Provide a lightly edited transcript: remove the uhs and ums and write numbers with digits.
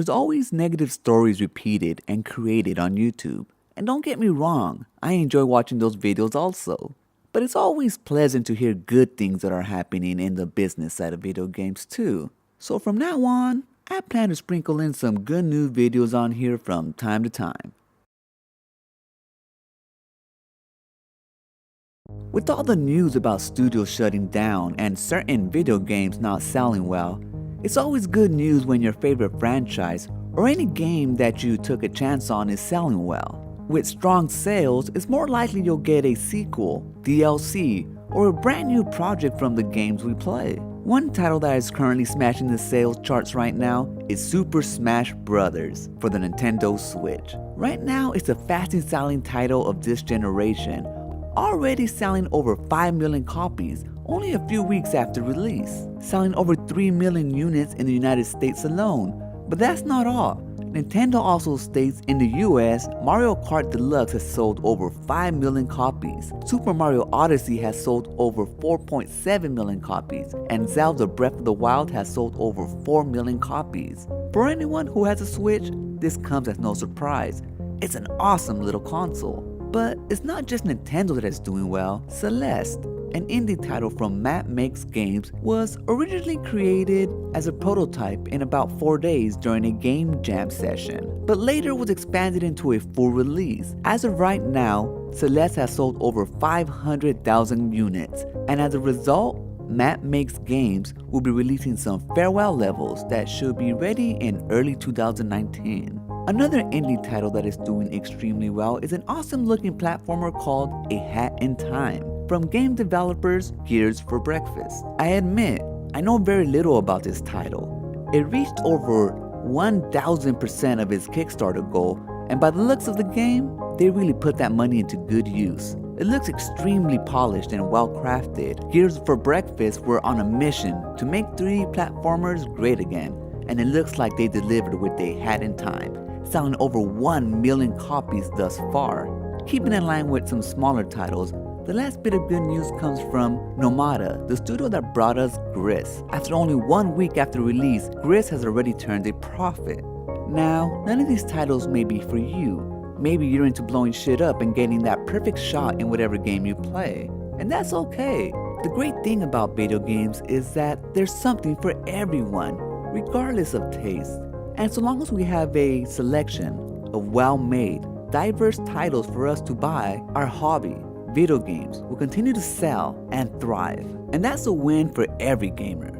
There's always negative stories repeated and created on YouTube. And don't get me wrong, I enjoy watching those videos also. But it's always pleasant to hear good things that are happening in the business side of video games too. So from now on, I plan to sprinkle in some good news videos on here from time to time. With all the news about studios shutting down and certain video games not selling well, it's always good news when your favorite franchise or any game that you took a chance on is selling well. With strong sales, it's more likely you'll get a sequel, DLC, or a brand new project from the games we play. One title that is currently smashing the sales charts right now is Super Smash Bros. For the Nintendo Switch. Right now, it's the fastest selling title of this generation, already selling over 5 million copies only a few weeks after release, selling over 3 million units in the United States alone. But that's not all. Nintendo also states in the US, Mario Kart Deluxe has sold over 5 million copies, Super Mario Odyssey has sold over 4.7 million copies, and Zelda Breath of the Wild has sold over 4 million copies. For anyone who has a Switch, this comes as no surprise. It's an awesome little console. But it's not just Nintendo that is doing well. Celeste, an indie title from Matt Makes Games, was originally created as a prototype in about 4 days during a game jam session, but later was expanded into a full release. As of right now, Celeste has sold over 500,000 units, and as a result, Matt Makes Games will be releasing some farewell levels that should be ready in early 2019. Another indie title that is doing extremely well is an awesome looking platformer called A Hat in Time from game developers Gears for Breakfast. I admit, I know very little about this title. It reached over 1000% of its Kickstarter goal, and by the looks of the game, they really put that money into good use. It looks extremely polished and well crafted. Gears for Breakfast were on a mission to make 3D platformers great again, and it looks like they delivered with A Hat in Time, selling over 1 million copies thus far. Keeping in line with some smaller titles, the last bit of good news comes from Nomada, the studio that brought us Gris. After only 1 week after release, Gris has already turned a profit. Now, none of these titles may be for you. Maybe you're into blowing shit up and getting that perfect shot in whatever game you play. And that's okay. The great thing about video games is that there's something for everyone, regardless of taste. And so long as we have a selection of well-made, diverse titles for us to buy, our hobby, video games, will continue to sell and thrive. And that's a win for every gamer.